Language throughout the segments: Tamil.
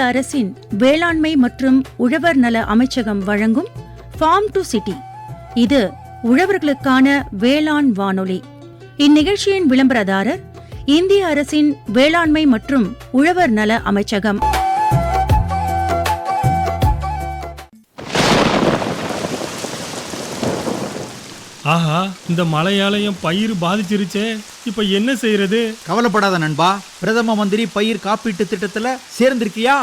அரசின் வேளாண்மை மற்றும் உழவர் நல அமைச்சகம் வழங்கும் ஃபார்ம் டு சிட்டி. இது உழவர்களுக்கான வேளாண் வானொலி. இந்நிகழ்ச்சியின் விளம்பரதாரர் இந்திய அரசின் வேளாண்மை மற்றும் உழவர் நல அமைச்சகம். ஆஹா, இந்த மழையாலயம் பயிர் பாதிச்சிருச்சே, இப்ப என்ன செய்யறது? கவலைப்படாத நண்பா, பிரதம மந்திரி பயிர் காப்பீட்டு திட்டத்துல சேர்ந்திருக்கியா?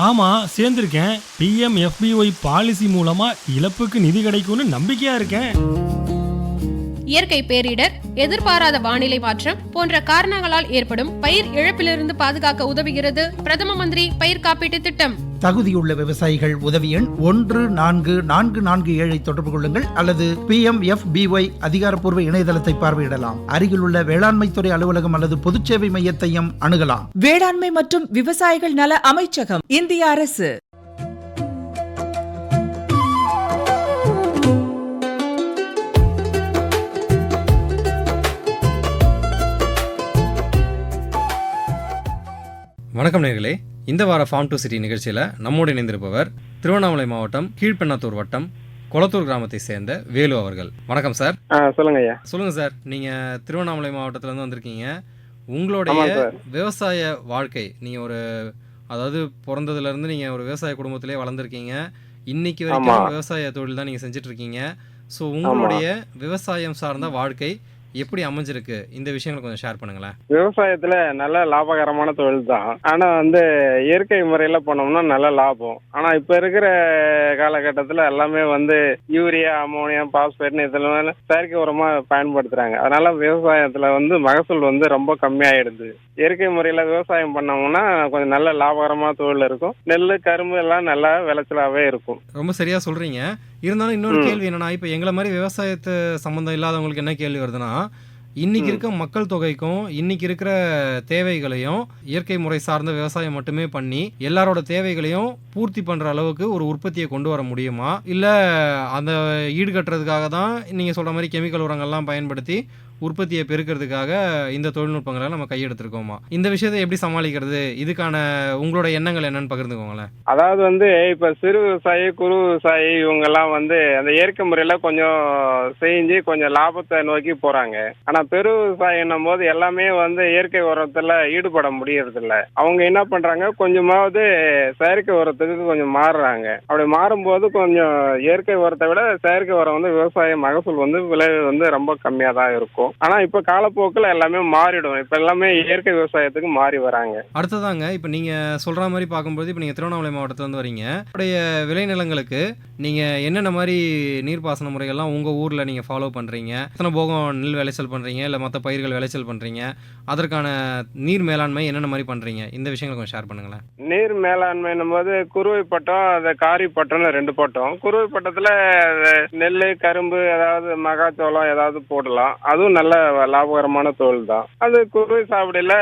ஆமா, சேர்ந்திருக்கேன். PMFBY பாலிசி மூலமா இழப்புக்கு நிதி கிடைக்கும்னு நம்பிக்கையா இருக்கேன். இயற்கை பேரிடர், எதிர்பாராத வானிலை மாற்றம் போன்ற காரணங்களால் ஏற்படும் பயிர் இழப்பிலிருந்து பாதுகாக்க உதவுகிறது பிரதம மந்திரி பயிர் காப்பீட்டு திட்டம். தகுதியுள்ள விவசாயிகள் உதவி எண் 14447 தொடர்பு கொள்ளுங்கள் அல்லது PMFBY அதிகாரப்பூர்வ இணையதளத்தை பார்வையிடலாம். அருகிலுள்ள வேளாண்மை துறை அலுவலகம் அல்லது பொதுச்சேவை மையத்தையும் அணுகலாம். வேளாண்மை மற்றும் விவசாயிகள் நல அமைச்சகம், இந்திய அரசு. வணக்கம் நேயர்களே, இந்த வார ஃபார்ம் டு சிட்டி நிகழ்ச்சியில் நம்மோடு இணைந்திருப்பவர் திருவண்ணாமலை மாவட்டம் கீழ்பெண்ணாத்தூர் வட்டம் கொளத்தூர் கிராமத்தை சேர்ந்த வேலு அவர்கள். வணக்கம் சார். சொல்லுங்க ஐயா. சொல்லுங்க சார், நீங்க திருவண்ணாமலை மாவட்டத்துல இருந்து வந்திருக்கீங்க. உங்களுடைய விவசாய வாழ்க்கை, நீங்க ஒரு அதாவது பிறந்ததுல இருந்து நீங்க ஒரு விவசாய குடும்பத்திலே வளர்ந்துருக்கீங்க. இன்னைக்கு வரைக்கும் விவசாய தொழில் தான் நீங்க செஞ்சுட்டு இருக்கீங்க. ஸோ உங்களுடைய விவசாயம் சார்ந்த வாழ்க்கை எப்படி அமைஞ்சிருக்கு, இந்த விஷயங்களை கொஞ்சம் ஷேர் பண்ணுங்களேன். விவசாயத்துல நல்ல லாபகரமான தொழில் தான். ஆனா இயற்கை முறையில பண்ணோம்னா நல்ல லாபம். ஆனா இப்ப இருக்கிற காலகட்டத்துல எல்லாமே யூரியா, அமோனியம், பாஸ்பேட்னு இதெல்லாம் செயற்கை உரமா பயன்படுத்துறாங்க. அதனால விவசாயத்துல மகசூல் ரொம்ப கம்மியாயிடுது. இயற்கை முறையில விவசாயம் பண்ணோம்னா கொஞ்சம் நல்ல லாபகரமான தொழில் இருக்கும். நெல், கரும்பு எல்லாம் நல்லா விளைச்சலாவே இருக்கும். ரொம்ப சரியா சொல்றீங்க. இருந்தாலும் இன்னொரு கேள்வி என்னன்னா, இப்ப எங்களை மாதிரி விவசாயத்து சம்பந்தம் இல்லாதவங்களுக்கு என்ன கேள்வி வருதுன்னா, இன்னைக்கு இருக்க மக்கள் தொகைக்கும் இன்னைக்கு இருக்கிற தேவைகளையும் இயற்கை முறை சார்ந்த விவசாயம் மட்டுமே பண்ணி எல்லாரோட தேவைகளையும் பூர்த்தி பண்ற அளவுக்கு ஒரு உற்பத்தியை கொண்டு வர முடியுமா, இல்ல அந்த ஈடுகட்டுறதுக்காக தான் நீங்க சொல்ற மாதிரி கெமிக்கல் உரங்கள்லாம் பயன்படுத்தி உற்பத்தியை பெருக்கிறதுக்காக இந்த தொழில்நுட்பங்களை நம்ம கையெடுத்திருக்கோமா? இந்த விஷயத்தை எப்படி சமாளிக்கிறது? இதுக்கான உங்களோட எண்ணங்கள் என்னன்னு பகிர்ந்துக்கோங்களேன். அதாவது இப்ப சிறு விவசாயி, குறு விவசாயி இவங்க எல்லாம் அந்த இயற்கை முறையில கொஞ்சம் செஞ்சு கொஞ்சம் லாபத்தை நோக்கி போறாங்க. ஆனா பெரு விவசாயம் போது எல்லாமே இயற்கை உரத்துல ஈடுபட முடியறது இல்ல. அவங்க என்ன பண்றாங்க, கொஞ்சமாவது செயற்கை உரத்துக்கு கொஞ்சம் மாறுறாங்க. அப்படி மாறும்போது கொஞ்சம் இயற்கை உரத்தை விட செயற்கை உரம் விவசாய மகசூல் விளைவு ரொம்ப கம்மியா தான் இருக்கும். ஆனா இப்ப காலப்போக்கில் எல்லாமே மாறிடும். இப்ப எல்லாமே இயற்கை விவசாயத்துக்கு மாறி வராங்க. அடுத்ததாங்க, இப்ப நீங்க சொல்ற மாதிரி பார்க்கும்போது இப்ப நீங்க திருவண்ணாமலை மாவட்டத்துல இருந்து வரீங்க. உடைய விளைநிலங்களுக்கு நீங்க என்னென்ன மாதிரி நீர்ப்பாசன முறைகள்லாம் உங்க ஊர்ல நீங்க ஃபாலோ பண்றீங்க? எத்தனை போகம் நெல் விளைச்சல் பண்றீங்க, இல்ல மற்ற பயிர்கள் விளைச்சல் பண்றீங்க? அதற்கான நீர் மேலாண்மை என்னென்ன மாதிரி பண்றீங்க? இந்த விஷயங்களை கொஞ்சம் ஷேர் பண்ணுங்களேன். நீர் மேலாண்மைன்னும் போது குறுவை பட்டம், காரி பட்டம்னு 2 பட்டம். குறுவை பட்டத்துல நெல், கரும்பு, ஏதாவது மகாச்சோளம் ஏதாவது போடலாம். அதுவும் நல்ல லாபகரமான தொழில் தான். அது குறுவை சாப்பிடல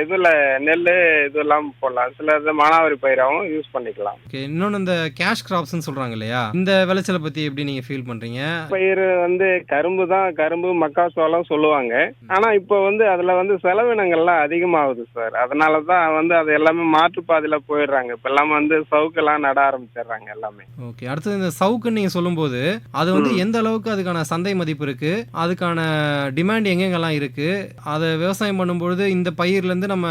இதுல நெல் இதெல்லாம் போடலாம். சில மானாவாரி பயிராகவும் யூஸ் பண்ணிக்கலாம். இன்னொன்னு இந்த கேஷ் கிராப்ஸ்ன்னு சொல்றாங்க இல்லையா, இந்த விளைச்சலை பத்தி எப்படி நீங்க ஃபீல் பண்றீங்க? பயிர் கரும்பு தான், கரும்பு, மக்காச்சோளம் சொல்லுவாங்க. ஆனா இப்ப அதுல செலவினங்கள்லாம் அதிகமாகுது சார். அதனாலதான் அது எல்லாமே மாற்றுப்பாதையில போயிடுறாங்க. இப்ப எல்லாம் சவுக்கெல்லாம் நட ஆரம்பிச்சிடுறாங்க எல்லாமே. ஓகே, அடுத்தது இந்த சவுக்குன்னு நீங்க சொல்லும் போது அது எந்த அளவுக்கு அதுக்கான சந்தை மதிப்பு இருக்கு, அதுக்கான டிமாண்ட் எங்கெங்கெல்லாம் இருக்கு, அதை விவசாயம் பண்ணும்பொழுது இந்த பயிர்ல இருந்து நம்ம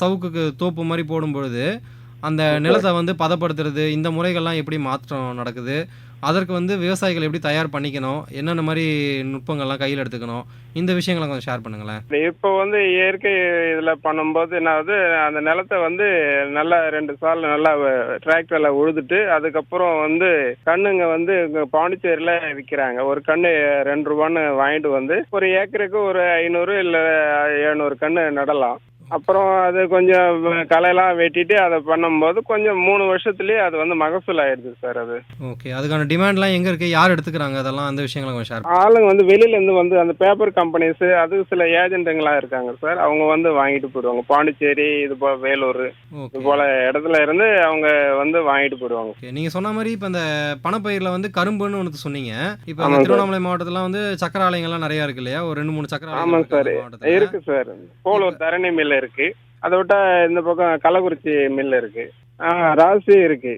சவுக்குக்கு தோப்பு மாதிரி போடும்பொழுது அந்த நிலத்தை பதப்படுத்துறது, இந்த முறைகள்லாம் எப்படி மாற்றம் நடக்குது, அதற்கு விவசாயிகள் எப்படி தயார் பண்ணிக்கணும், என்னென்ன மாதிரி நுட்பங்கள்லாம் கையில் எடுத்துக்கணும், இந்த விஷயங்களை கொஞ்சம் ஷேர் பண்ணுங்களேன். இப்போ இயற்கை இதுல பண்ணும்போது என்னாவது, அந்த நிலத்தை நல்லா 2 சால் நல்லா டிராக்டர்ல உழுதுட்டு அதுக்கப்புறம் கண்ணுங்க பாண்டிச்சேரியில விற்கிறாங்க. ஒரு கண்ணு 2 ரூபான்னு வாங்கிட்டு ஒரு ஏக்கருக்கு ஒரு 500 இல்ல 700 கண்ணு நடலாம். அப்புறம் அது கொஞ்சம் களையெல்லாம் வெட்டிட்டு அதை பண்ணும்போது கொஞ்சம் 3 வருஷத்துலயே அது மகசூல் ஆயிடுது சார். அது ஓகே, அதுக்கான டிமாண்ட்லாம் எங்க இருக்கு, யார் எடுத்துக்கிறாங்க, அதெல்லாம் அந்த விஷயங்களை கொஞ்சம் ஷேர். ஆளுங்க வெளியில இருந்து அந்த பேப்பர் கம்பெனிஸ், அது சில ஏஜென்ட்டுங்களா இருக்காங்க சார். அவங்க வாங்கிட்டு போயிடுவாங்க. பாண்டிச்சேரி, இது போல வேலூர், இது போல இடத்துல இருந்து அவங்க வாங்கிட்டு போயிடுவாங்க. நீங்க சொன்ன மாதிரி இப்ப இந்த பணப்பயிர்ல கரும்புன்னு ஒன்று சொன்னீங்க. இப்ப திருவண்ணாமலை மாவட்டத்துல சக்கர ஆலைகள்லாம் நிறைய இருக்கு இல்லையா, ஒரு 2-3 சக்கர ஆலை. ஆமாம் சார், இருக்கு சார். போலூர் தரணி மில் இருக்கு. அதை விட்டா இந்த பக்கம் கள்ளக்குறிச்சி மில் இருக்கு. ராசி இருக்கு,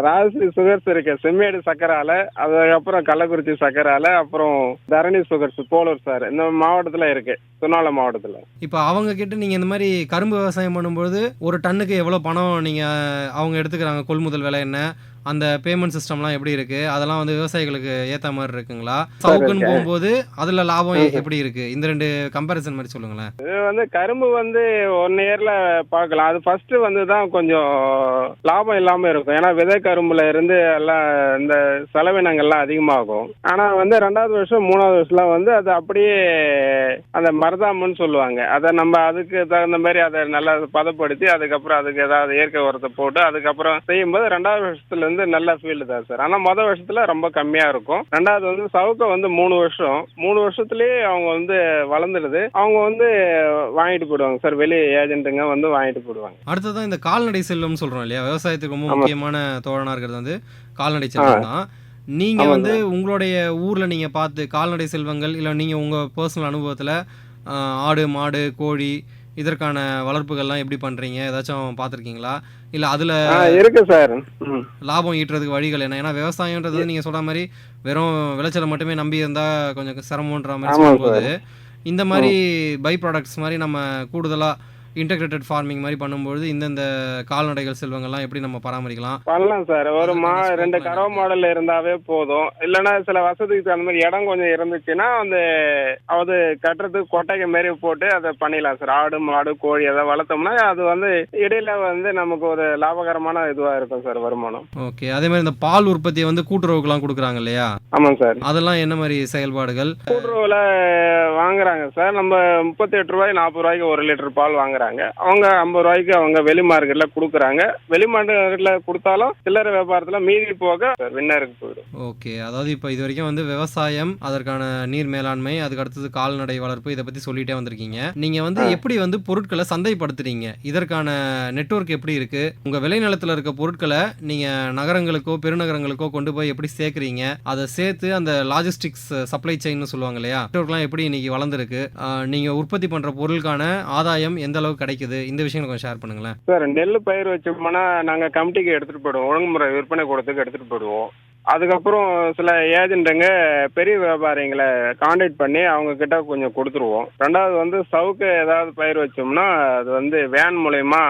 ராசி சுகர்ஸ் இருக்கு, செம்மேடு சக்கரை ஆலை, அதுக்கப்புறம் கள்ளக்குறிச்சி சக்கரை ஆலை, அப்புறம் தரணி சுகர்ஸ் போலூர் சார், இந்த மாவட்டத்துல இருக்கு, திருவண்ணாமலை மாவட்டத்துல. இப்போ அவங்க கிட்ட நீங்க இந்த மாதிரி கரும்பு விவசாயம் பண்ணும்போது ஒரு டன்னுக்கு எவ்வளவு பணம் நீங்க அவங்க எடுத்துக்கிறாங்க, கொள்முதல் விலை என்ன, அந்த பேமெண்ட் சிஸ்டம்லாம் எப்படி இருக்கு, அதெல்லாம் வந்து விவசாயிகளுக்கு ஏத்த மாதிரி இருக்குங்களா? சவுக்குன்னு போகும்போது அதுல லாபம் எப்படி இருக்கு? இந்த ரெண்டு கம்பேரிசன் மாதிரி சொல்லுங்களேன். இது வந்து கரும்பு வந்து 1 இயர்ல பார்க்கலாம். அது ஃபர்ஸ்ட் வந்து தான் கொஞ்சம் லாபம் இல்லாம இருக்கும். ஏன்னா விதை கரும்புல இருந்து எல்லாம் இந்த செலவினங்கள்லாம் அதிகமாகும். ஆனா வந்து 2வது வருஷம் 3வது வருஷம்லாம் வந்து அது அப்படியே அந்த மருதாமன்னு சொல்லுவாங்க. அதை நம்ம அதுக்கு தகுந்த மாதிரி அதை நல்லா பதப்படுத்தி அதுக்கப்புறம் அதுக்கு ஏதாவது இயற்கை உரத்தை போட்டு அதுக்கப்புறம் செய்யும்போது 2வது வருஷத்துல இருந்து நல்ல ஃபீல்டு தான் சார். ஆனா மொதல் வருஷத்துல ரொம்ப கம்மியா இருக்கும். 2வது வந்து சவுக்க வந்து 3 வருஷம், 3 வருஷத்துலயே அவங்க வந்து வளர்ந்துடுது. அவங்க வந்து வாங்கிட்டு போடுவாங்க சார், வெளி ஏஜென்ட்டுங்க வந்து வாங்கிட்டு போடுவாங்க. அடுத்ததான் இந்த கால்நடை செல்வம்னு சொல்றோம் இல்லையா, விவசாயத்துக்கு ரொம்ப முக்கியமான தோழனா இருக்கிறது வந்து கால்நடை செல்வம் தான். நீங்க வந்து உங்களுடைய ஊர்ல நீங்க பார்த்து கால்நடை செல்வங்கள் இல்ல நீங்க உங்க பர்சனல் அனுபவத்துல ஆடு மாடு கோழி இதற்கான வளர்ப்புகள்லாம் எப்படி பண்றீங்க, ஏதாச்சும் பார்த்துருக்கீங்களா? இல்ல அதுல இருக்கு சார். லாபம் ஈட்டுறதுக்கு வழிகள் என்ன? ஏன்னா விவசாயம்ன்றது நீங்க சொல்ற மாதிரி வெறும் விளைச்சலை மட்டுமே நம்பி இருந்தா கொஞ்சம் சிரமன்ற மாதிரி சொல்லும்போது இந்த மாதிரி பை ப்ராடக்ட்ஸ் மாதிரி நம்ம கூடுதலா இன்டெகிரேட்டட் ஃபார்மிங் மாதிரி பண்ணும்போது இந்த கால்நடைகள் செல்வங்கள்லாம் எப்படி நம்ம பராமரிக்கலாம்? பண்ணலாம் சார். ஒரு 2 கறவை மாடல் இருந்தாவே போதும். இல்லைன்னா சில வசதிக்கு அந்த மாதிரி இடம் கொஞ்சம் இருந்துச்சுன்னா அது கட்டுறதுக்கு கொட்டைக்கு மாரி போட்டு அதை பண்ணிடலாம் சார். ஆடு மாடு கோழி அதை வளர்த்தோம்னா அது வந்து இடையில வந்து நமக்கு ஒரு லாபகரமான இதுவா இருக்கும் சார், வருமானம். ஓகே. அதே மாதிரி இந்த பால் உற்பத்தியை வந்து கூட்டுறவுக்குலாம் கொடுக்குறாங்க இல்லையா? ஆமாம் சார். அதெல்லாம் என்ன மாதிரி செயல்பாடுகள்? கூட்டுறவுல வாங்குறாங்க சார். நம்ம 38 ரூபாய் 40 ரூபாய்க்கு 1 லிட்டர் பால் வாங்குறாங்க. அவங்க 50 ரூபாய்க்கு அவங்க வெளி மார்க்கெட்ல கொடுக்குறாங்க. வெளி மார்க்கெட்ல கொடுத்தாலும் சில்லறை வியாபாரத்துல மீதி போக வின்னருக்கு போயிடும். ஓகே. அதாவது இப்போ இது வரைக்கும் வந்து விவசாயம், அதற்கான நீர் மேலாண்மை, அதுக்கு அடுத்தது கால்நடை வளர்ப்பு, இதை பத்தி சொல்லிட்டே வந்திருக்கீங்க. நீங்க வந்து எப்படி வந்து பொருட்களை சந்தைப்படுத்துறீங்க, இதற்கான நெட்வொர்க் எப்படி இருக்கு? உங்க விளைநிலத்துல இருக்க பொருட்களை நீங்க நகரங்களுக்கோ பெருநகரங்களுக்கோ கொண்டு போய் எப்படி சேர்க்குறீங்க? அதை சேர்த்து அந்த லாஜிஸ்டிக்ஸ் சப்ளை செயின்னு சொல்லுவாங்க இல்லையா, நெட்வொர்க்லாம் எப்படி இன்னைக்கு வளர்ந்துருக்கு? நீங்க உற்பத்தி பண்ற பொருளுக்கான ஆதாயம் எந்த அளவுக்கு கிடைக்குது? இந்த விஷயம் கொஞ்சம் ஷேர் பண்ணுங்களேன் சார். நெல் பயிர் வச்சோம்னா நாங்க கமிட்டிக்கு எடுத்துட்டு போயிடுவோம், ஒழுங்குமுறை விற்பனை கூடத்துக்கு எடுத்துட்டு போயிடுவோம். அதுக்கப்புறம் சில ஏஜென்ட்டுங்க பெரிய வியாபாரிங்களை கான்டாக்ட் பண்ணி அவங்க கிட்ட கொஞ்சம் கொடுத்துருவோம். 2வது வந்து சவுக்கு ஏதாவது பயிர் வச்சோம்னா அது வந்து வேன் மூலயமா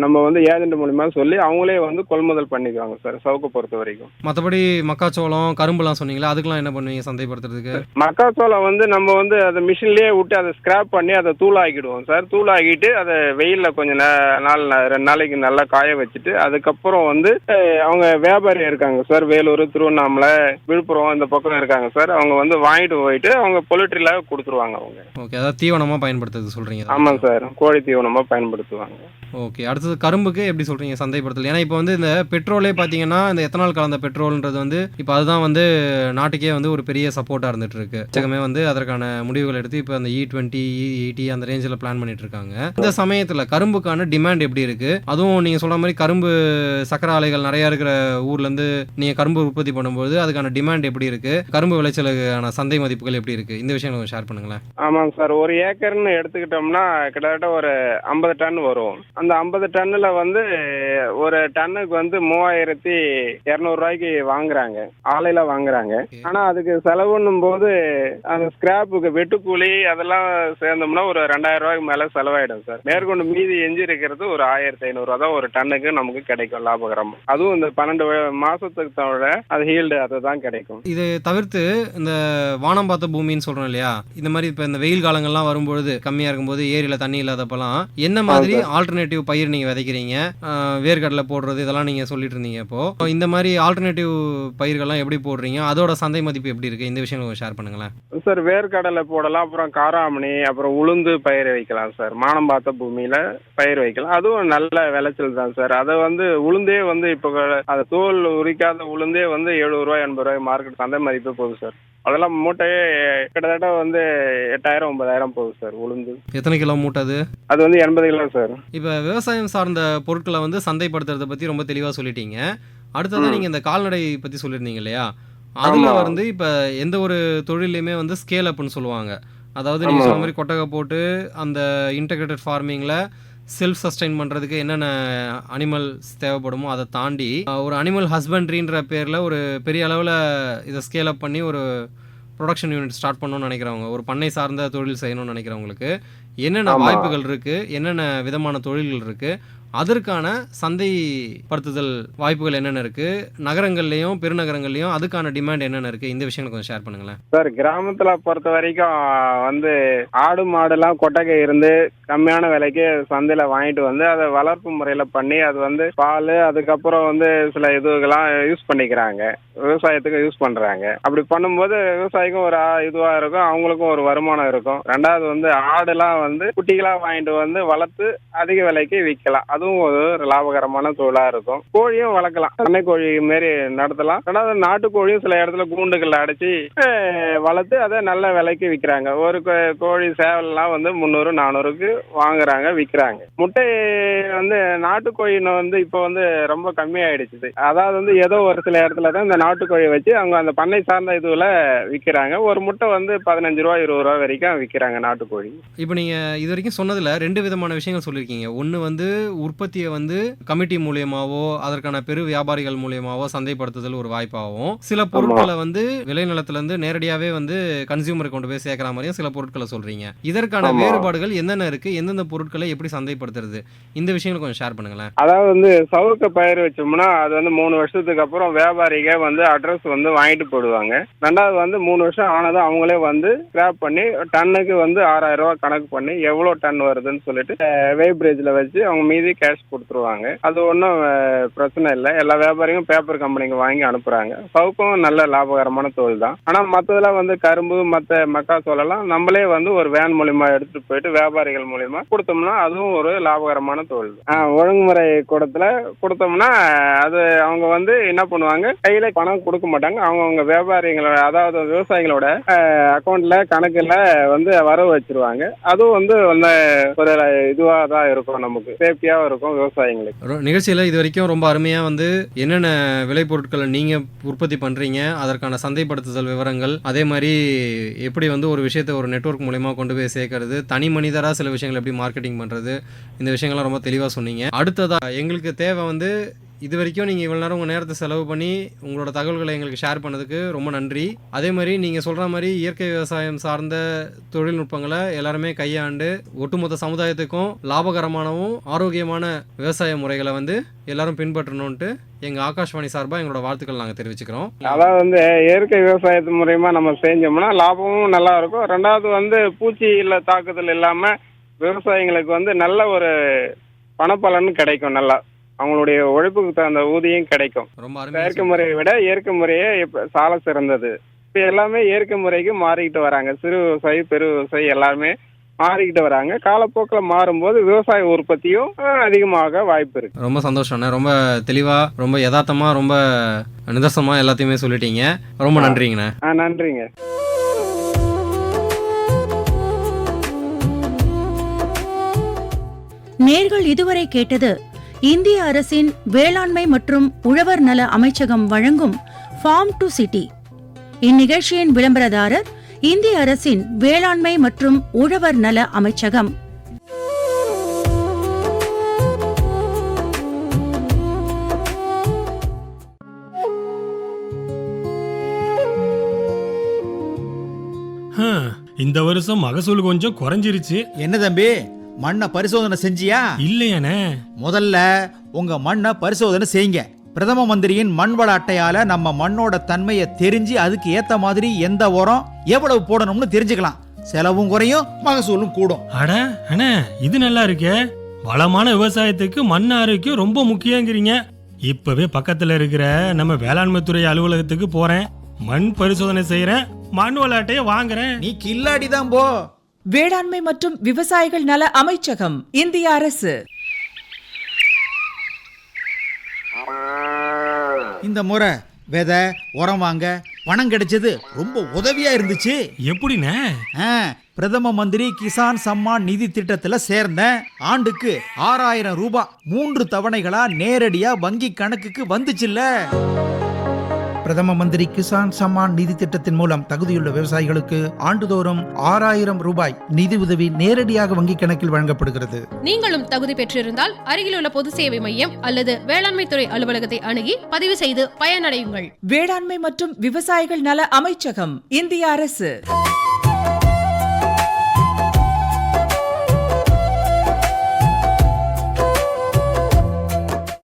நம்ம வந்து ஏஜென்ட் மூலயமா சொல்லி அவங்களே வந்து கொள்முதல் பண்ணிக்குவாங்க சார், சவுக்கு பொறுத்த வரைக்கும். மற்றபடி மக்காச்சோளம் கரும்புலாம் சொன்னீங்களா, அதுக்கெல்லாம் என்ன பண்ணுவீங்க சந்தைப்படுத்துறதுக்கு? மக்காச்சோளம் வந்து நம்ம வந்து அதை மிஷின்லயே விட்டு அதை ஸ்கிராப் பண்ணி அதை தூளாக்கிடுவோம் சார். தூளாக்கிட்டு அதை வெயில்ல கொஞ்சம் 2 நாளைக்கு நல்லா காய வச்சுட்டு அதுக்கப்புறம் வந்து அவங்க வியாபாரி இருக்காங்க சார், வேலூர் திருவண்ணாமலை விழுப்புரம் இந்த பக்கம் இருக்காங்க சார். அவங்க வந்து வாங்கிட்டு போயிட்டு அவங்க பொலிட்ரியில கொடுத்துருவாங்க அவங்க. ஓகே. அதாவது தீவனமா பயன்படுத்துறது சொல்றீங்க? ஆமாம் சார், கோழி தீவனமா பயன்படுத்துவாங்க. ஓகே. அடுத்தது கரும்புக்கு எப்படி சொல்றீங்க சந்தைப்படுத்தல்? ஏன்னா இப்போ வந்து இந்த பெட்ரோலே பார்த்தீங்கன்னா இந்த எத்தனால் கலந்த பெட்ரோல்ன்றது வந்து இப்போ அதுதான் வந்து நாட்டுக்கே வந்து ஒரு பெரிய சப்போர்ட்டாக இருந்துட்டு இருக்கு. ஜகமே வந்து அதற்கான முடிவுகள் எடுத்து இப்போ அந்த E20 E80 அந்த ரேஞ்சில் பிளான் பண்ணிட்டு இருக்காங்க. இந்த சமயத்தில் கரும்புக்கான டிமாண்ட் எப்படி இருக்கு? அதுவும் நீங்க சொல்ற மாதிரி கரும்பு சக்கரை ஆலைகள் நிறைய இருக்கிற ஊர்ல இருந்து நீங்க கரும்பு உற்பத்தி பண்ணும்போது அதுக்கான டிமாண்ட் எப்படி இருக்கு? கரும்பு விளைச்சலுக்கான சந்தை மதிப்புகள் எப்படி இருக்கு? இந்த விஷயம் கொஞ்சம் ஷேர் பண்ணுங்களேன். ஆமாங்க சார். 1 ஏக்கர்னு எடுத்துக்கிட்டோம்னா கிட்டத்தட்ட ஒரு 50 டன் வரும். அந்த 50 டன்னுல வந்து ஒரு டன்னுக்கு வந்து 3200 ரூபாய்க்கு வாங்குறாங்க, ஆலையில வாங்குறாங்க. ஆனா அதுக்கு செலவுன்னும் போது அந்த ஸ்கிராப்புக்கு வெட்டுக்கூலி அதெல்லாம் சேர்ந்தோம்னா ஒரு 2000 ரூபாய்க்கு மேல செலவாயிடும் சார். மேற்கொண்டு மீதி எஞ்சி இருக்கிறது ஒரு 1500 ரூபா தான் ஒரு டன்னுக்கு நமக்கு கிடைக்கும் லாபகரம். அதுவும் இந்த 12 மாசத்துக்கு தவிர அது ஹீல்டு அதுதான் கிடைக்கும். இது தவிர்த்து இந்த வானம் பார்த்த பூமின்னு சொல்றோம் இல்லையா, இந்த மாதிரி இப்ப இந்த வெயில் காலங்கள்லாம் வரும்பொழுது கம்மியா இருக்கும்போது ஏரியில தண்ணி இல்லாதப்பெல்லாம் என்ன மாதிரி ஆல்டர்னேட்டிவ் பயிர் நீங்க விதைக்கிறீங்க? வேர்க்கடலை போடுறது இதெல்லாம் நீங்க சொல்லிட்டு இருந்தீங்க. இப்போ இந்த மாதிரி ஆல்டர்னேட்டிவ் பயிர்கள்லாம் எப்படி போடுறீங்க? அதோட சந்தை மதிப்பு எப்படி இருக்கு? இந்த விஷயம் ஷேர் பண்ணுங்களேன் சார். வேர்க்கடலை போடலாம், அப்புறம் காராமணி, அப்புறம் உளுந்து பயிர் வைக்கலாம் சார். மானம் பார்த்த பூமியில பயிர் வைக்கலாம். அதுவும் நல்ல விளைச்சல் தான் சார். அதை வந்து உளுந்தே வந்து இப்போ அதை தோல் உரிக்காத உளுந்தே வந்து 70 ரூபாய் 80 ரூபாய் மார்க்கெட் சந்தை மதிப்பு போகுது சார். அதெல்லாம் மூட்டையே கிட்டத்தட்ட வந்து 8000 9000 போகுது சார் உளுந்து. எத்தனை கிலோ மூட்டை அது? அது வந்து 80 கிலோ சார். இப்போ விவசாயம் சார்ந்த பொருட்களை வந்து சந்தைப்படுத்துறதை பற்றி ரொம்ப தெளிவாக சொல்லிட்டீங்க. அடுத்ததான் நீங்கள் இந்த கால்நடை பற்றி சொல்லியிருந்தீங்க இல்லையா, அதில் வந்து இப்போ எந்த ஒரு தொழிலையுமே வந்து ஸ்கேல் அப்னு சொல்லுவாங்க. அதாவது நீங்கள் சொன்ன மாதிரி கொட்டகை போட்டு அந்த இன்டெகிரேட்டட் ஃபார்மிங்கில் செல்ஃப் சஸ்டெயின் பண்ணுறதுக்கு என்னென்ன அனிமல்ஸ் தேவைப்படுமோ அதை தாண்டி ஒரு அனிமல் ஹஸ்பண்ட்ரின்ற பேரில் ஒரு பெரிய அளவில் இதை ஸ்கேல் அப் பண்ணி ஒரு ப்ரொடக்ஷன் யூனிட் ஸ்டார்ட் பண்ணணும்னு நினைக்கிறவங்க, ஒரு பண்ணை சார்ந்த தொழில் செய்யணும்னு நினைக்கிறவங்களுக்கு என்னென்ன வாய்ப்புகள் இருக்குது, என்னென்ன விதமான தொழில்கள் இருக்குது, அதற்கான சந்தைப்படுத்துதல் வாய்ப்புகள் என்னென்ன இருக்குது, நகரங்கள்லேயும் பெருநகரங்கள்லேயும் அதுக்கான டிமாண்ட் என்னென்ன இருக்குது, இந்த விஷயங்களை கொஞ்சம் ஷேர் பண்ணுங்களேன். சார், கிராமத்தில் பொறுத்த வரைக்கும் வந்து ஆடு மாடுலாம் கொட்டகை இருந்து கம்மியான விலைக்கு சந்தையில் வாங்கிட்டு வந்து அதை வளர்ப்பு முறையில் பண்ணி அது வந்து பால், அதுக்கப்புறம் வந்து சில இதுக்கெல்லாம் யூஸ் பண்ணிக்கிறாங்க, விவசாயத்துக்கு யூஸ் பண்ணுறாங்க. அப்படி பண்ணும்போது விவசாயிக்கும் ஒரு இதுவாக இருக்கும், அவங்களுக்கும் ஒரு வருமானம் இருக்கும். ரெண்டாவது வந்து ஆடுலாம் வந்து குட்டிகளாக வாங்கிட்டு வந்து வளர்த்து அதிக விலைக்கு விற்கலாம், அதுவும் ஒரு லாபகரமான தொழிலாக இருக்கும். கோழியும் வளர்க்கலாம், பண்ணை கோழி மாரி நடத்தலாம். ரெண்டாவது நாட்டுக்கோழியும் சில இடத்துல கூண்டுகள் அடைச்சி வளர்த்து அதை நல்ல விலைக்கு விற்கிறாங்க. ஒரு கோழி சேவல்லாம் வந்து 300-400க்கு வாங்குறாங்க, விற்கிறாங்க. முட்டை வந்து நாட்டுக்கோழின்னு வந்து இப்போ வந்து ரொம்ப கம்மியாயிடுச்சு. அதாவது வந்து ஏதோ ஒரு சில இடத்துல தான் இந்த நாட்டுக்கோழியை வச்சு அவங்க அந்த பண்ணை சார்ந்த இதுல விற்கிறாங்க. ஒரு முட்டை வந்து 15 ரூபா 20 ரூபா வரைக்கும் விற்கிறாங்க நாட்டுக்கோழி. இப்போ நீங்கள் இது வரைக்கும் சொன்னதில் 2 விதமான விஷயங்கள் சொல்லியிருக்கீங்க. ஒன்று வந்து உற்பத்தியை வந்து கமிட்டி மூலியமாவோ அதற்கான பெரு வியாபாரிகள் மூலியமாவோ சந்தைப்படுத்துதல் ஒரு வாய்ப்பாகவும், சில பொருட்களை வந்து விளைநிலத்திலேருந்து நேரடியாகவே வந்து கன்சியூமரை கொண்டு போய் சேர்க்குற மாதிரியும் சில பொருட்களை சொல்கிறீங்க. இதற்கான வேறுபாடுகள் என்னென்ன இருக்குது, எந்தெந்த பொருட்களை எப்படி சந்தைப்படுத்துறது, இந்த விஷயங்களை கொஞ்சம் ஷேர் பண்ணுங்களேன். அதாவது வந்து சவுக்க பயிர் வச்சோம்னா அது வந்து 3 வருஷத்துக்கு அப்புறம் வியாபாரிக வந்து அட்ரஸ் வந்து வாங்கிட்டு போடுவாங்க. ரெண்டாவது வந்து 3 வருஷம் ஆனதும் அவங்களே வந்து ஸ்கிராப் பண்ணி டன்னுக்கு வந்து 6000 ரூபா கணக்கு பண்ணி எவ்வளோ டன் வருதுன்னு சொல்லிட்டு வெய்ப்ரேஜில் வச்சு அவங்க மீதி கேஷ் கொடுத்துருவாங்க. அது ஒன்றும் பிரச்சனை இல்லை. எல்லா வியாபாரியும் பேப்பர் கம்பெனிக்கு வாங்கி அனுப்புறாங்க. சவுக்கும் நல்ல லாபகரமான தொழில் தான். ஆனால் மற்றதெல்லாம் வந்து கரும்பு, மற்ற மக்காச்சோளெல்லாம் நம்மளே வந்து ஒரு வேன் மூலியமா எடுத்துட்டு போயிட்டு வியாபாரிகள் மூலியமா கொடுத்தோம்னா அதுவும் ஒரு லாபகரமான தொழில். ஒழுங்குமுறை கூடத்துல கொடுத்தோம்னா அது அவங்க வந்து என்ன பண்ணுவாங்க, கையில பணம் கொடுக்க மாட்டாங்க. அவங்க வியாபாரிகளோட, அதாவது விவசாயிகளோட அக்கௌண்ட்ல கணக்குல வந்து வரவு வச்சிருவாங்க. அதுவும் வந்து ஒரு இதுவாக தான் இருக்கும், நமக்கு சேஃப்டியாக இருக்கும் விவசாயிகளுக்கு. நிகழ்ச்சியில் இது வரைக்கும் ரொம்ப அருமையாக வந்து என்னென்ன விளைபொருட்களை நீங்கள் உற்பத்தி பண்ணுறீங்க, அதற்கான சந்தைப்படுத்துதல் விவரங்கள், அதே மாதிரி எப்படி வந்து ஒரு விஷயத்தை ஒரு நெட்வொர்க் மூலமா கொண்டு போய் சேர்க்கறது, தனி மனிதராக சில விஷயங்கள் எப்படி மார்க்கெட்டிங் பண்ணுறது, இந்த விஷயங்கள்லாம் ரொம்ப தெளிவாக சொன்னீங்க. அடுத்ததாக எங்களுக்கு தேவை வந்து இது வரைக்கும் நீங்கள் இவ்வளோ நேரம் உங்கள் நேரத்தை செலவு பண்ணி உங்களோட தகவல்களை எங்களுக்கு ஷேர் பண்ணதுக்கு ரொம்ப நன்றி. அதே மாதிரி நீங்கள் சொல்கிற மாதிரி இயற்கை விவசாயம் சார்ந்த தொழில்நுட்பங்களை எல்லாருமே கையாண்டு ஒட்டுமொத்த சமுதாயத்துக்கும் லாபகரமானவும் ஆரோக்கியமான விவசாய முறைகளை வந்து எல்லாரும் பின்பற்றணும்ட்டு எங்கள் ஆகாஷ்வாணி சார்பாக எங்களோட வாழ்த்துக்கள் நாங்கள் தெரிவிச்சுக்கிறோம். அதாவது வந்து இயற்கை விவசாயத்து மூலயமா நம்ம செஞ்சோம்னா லாபமும் நல்லா இருக்கும். ரெண்டாவது வந்து பூச்சி இல்லை தாக்குதல் இல்லாமல் விவசாயிங்களுக்கு வந்து நல்ல ஒரு பணப்பலன் கிடைக்கும். நல்லா அவங்களுடைய உழைப்புக்கு தகுந்த ஊதியம் கிடைக்கும். செயற்கை முறையை விட இயற்கை முறையே இப்போ சால சிறந்தது. இப்போ எல்லாமே இயற்கை முறைக்கு மாறிக்கிட்டு வராங்க. சிறு விவசாயி, பெரு விவசாயி எல்லாருமே மாறிக்கிட்டு வராங்க. காலப்போக்கில் மாறும்போது விவசாய உற்பத்தியும் அதிகமாக வாய்ப்பு இருக்கு. ரொம்ப சந்தோஷம்ண்ணே. ரொம்ப தெளிவாக, ரொம்ப யதார்த்தமாக, ரொம்ப நிதர்சனமாக எல்லாத்தையுமே சொல்லிட்டீங்க. ரொம்ப நன்றிங்கண்ணே. நன்றிங்க. நேர்கள் இதுவரை கேட்டது இந்திய அரசின் வேளாண்மை மற்றும் உழவர் நல அமைச்சகம் வழங்கும் ஃபார்ம் டு சிட்டி. இந்நிகழ்ச்சியின் விளம்பரதாரர் இந்திய அரசின் வேளாண்மை மற்றும் உழவர் நல அமைச்சகம். இந்த வருஷம் மகசூல் கொஞ்சம் குறைஞ்சிருச்சு. என்ன தம்பி, மண்ணை பரிசோதனை செஞ்சியா? இல்லையானே. முதல்ல உங்க மண்ணை பரிசோதனை செய்யுங்க. பிரதம மந்திரியின் மண் வள அட்டையால நம்ம மண்ணோட தன்மையை தெரிஞ்சு அதுக்கு ஏத்த மாதிரி எந்த உரம் எவ்வளவு போடணும்னு தெரிஞ்சுக்கலாம். செலவும் குறையும், மகசூலும் கூடும். அட அண்ணே, இது நல்லா இருக்கே. வளமான விவசாயத்துக்கு மண் ஆரோக்கியம் ரொம்ப முக்கியங்கிறீங்க. இப்பவே பக்கத்துல இருக்கிற நம்ம வேளாண்மை துறை அலுவலகத்துக்கு போறேன், மண் பரிசோதனை செய்யறேன், மண் வள அட்டையை வாங்குறேன். நீ கில்லாடிதான் போ. வேளாண்மை மற்றும் விவசாயிகள் நல அமைச்சகம், இந்திய அரசு. இந்த முறை விதை உரம் வாங்க பணம் கிடைச்சது ரொம்ப உதவியா இருந்துச்சு. எப்படிண்ணே? பிரதம மந்திரி கிசான் சம்மான் நிதி திட்டத்துல சேர்ந்தேன். ஆண்டுக்கு 6000 ரூபாய் 3 தவணைகளா நேரடியா வங்கி கணக்குக்கு வந்துச்சுல்ல. பிரதம மந்திரி கிசான் சம்மான் நிதி திட்டத்தின் மூலம் தகுதியுள்ள விவசாயிகளுக்கு ஆண்டுதோறும் 6,000 ரூபாய் நிதி உதவி நேரடியாக வங்கிக் கணக்கில் வழங்கப்படுகிறது. நீங்களும் தகுதி பெற்றிருந்தால் அருகிலுள்ள பொது சேவை மையம் அல்லது வேளாண்மை துறை அலுவலகத்தை அணுகி பதிவு செய்து பயனடையுங்கள். வேளாண்மை மற்றும் விவசாயிகள் நல அமைச்சகம், இந்திய அரசு.